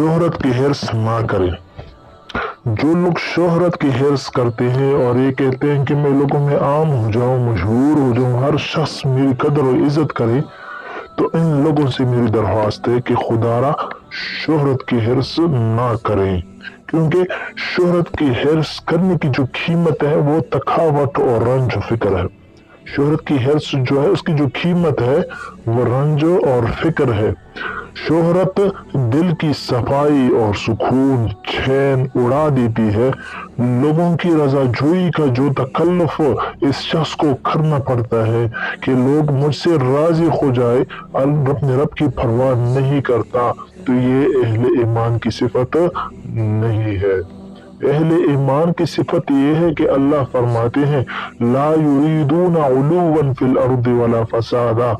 शोहरत की हिर्स ना करें। जो लोग शोहरत की हिर्स करते हैं और ये कहते हैं कि मैं लोगों में आम हो जाऊं, मशहूर हो जाऊं, हर शख्स मेरी कदर और इज्जत करे, तो इन लोगों से मेरी दरख्वास्त है कि खुदारा शोहरत की हिर्स ना करें, क्योंकि शोहरत की हिर्स करने की जो कीमत है वो तखावत और रंज फिक्र है। शोहरत की हिर्स जो है उसकी जो कीमत है वो रंज और फिक्र है। शोहरत दिल की सफाई और सुकून चैन उड़ा देती है। लोगों की रजाजोई का जो तकल्लुफ इस शख्स को करना पड़ता है कि लोग मुझसे राजी हो जाए, अपने रब की परवाह नहीं करता, तो ये अहले ईमान की सिफत नहीं है। अहले ईमान की सिफत ये है कि अल्लाह फरमाते हैं ला युरीदूना उलुवन फिल अर्दि वला फसादा,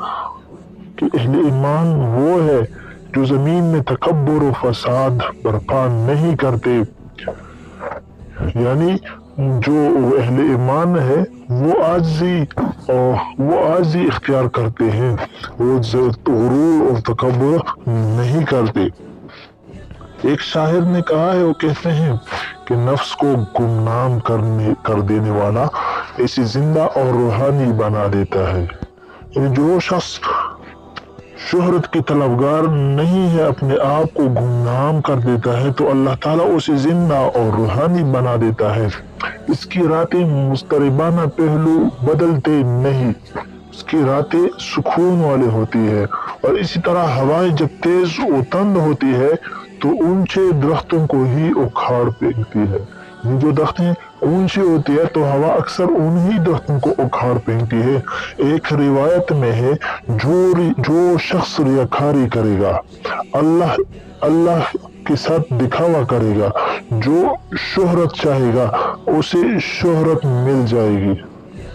कि अहले ईमान वो है जो जमीन में तकब्बुर और फसाद बर्पा नहीं करते। यानी जो अहले ईमान है वो आजी इख्तियार करते हैं, वो गुरूर और तकब्बुर नहीं करते। एक शायर ने कहा है, वो कहते हैं कि नफ्स को गुमनाम कर देने वाला ऐसी जिंदा और रूहानी बना देता है। जो शख्स शोहरत की तलबगार नहीं है, अपने आप को गुमनाम कर देता है, तो अल्लाह ताला उसे जिंदा और रूहानी बना देता है। इसकी रातें मुस्तरिबाना पहलू बदलते नहीं, उसकी रातें सुकून वाली होती है। और इसी तरह हवाएं जब तेज और तंद होती है तो ऊंचे दरख्तों को ही उखाड़ फेंकती है। जो दरख्तें ऊंची होती है तो हवा अक्सर उन्हीं दरख्तों को उखाड़ फेंकती है। एक रिवायत में है जो शख्स रियाकारी करेगा, अल्लाह के साथ दिखावा करेगा, जो शोहरत चाहेगा उसे शोहरत मिल जाएगी।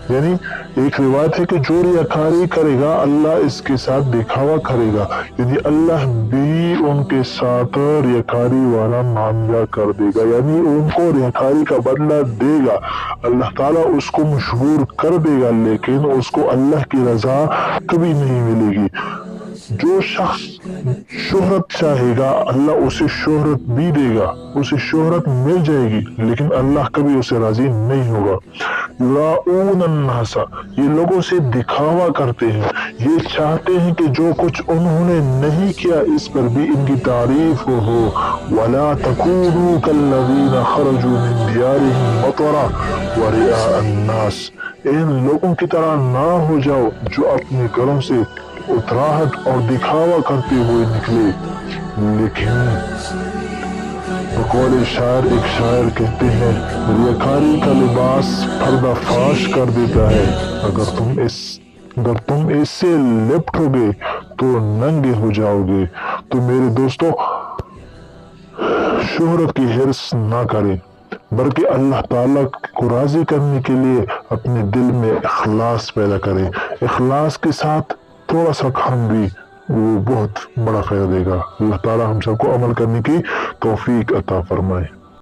यानी एक रिवायत है कि जो रियाकारी करेगा अल्लाह इसके साथ दिखावा करेगा, यानी अल्लाह भी उनके साथ रियाकारी वाला मामला कर देगा, यानी उनको रियाकारी का बदला देगा। अल्लाह ताला उसको मशहूर कर देगा, लेकिन उसको अल्लाह की रजा कभी नहीं मिलेगी। जो शख्स शोहरत चाहेगा अल्लाह उसे शोहरत भी देगा, उसे शोहरत मिल जाएगी, लेकिन अल्लाह कभी उसे राजी नहीं होगा। युराऊन अन्नासा, ये लोगों से दिखावा करते हैं, ये चाहते हैं कि जो कुछ उन्होंने नहीं किया इस पर भी इनकी तारीफ हो। वला तकूनू कल्लज़ीना खरजू मिन दियारिहिम बतरा व रिआ अन्नास, इन लोगों की तरह ना हो जाओ जो अपने घरों से उतराहट और दिखावा करते हुए निकले। लेकिन बकौल शायर, एक शायर कहते हैं रियाकारी का लिबास पर्दाफाश कर देता है। अगर तुम इससे लिपटोगे तो नंगे हो जाओगे। तो मेरे दोस्तों, शोहरत की हिर्स ना करें, बल्कि अल्लाह ताला को राजी करने के लिए अपने दिल में इखलास पैदा करें। इखलास के साथ थोड़ा सा काम भी वो बहुत बड़ा खैर देगा। अल्लाह ताला हम सबको अमल करने की तौफीक अता फरमाए।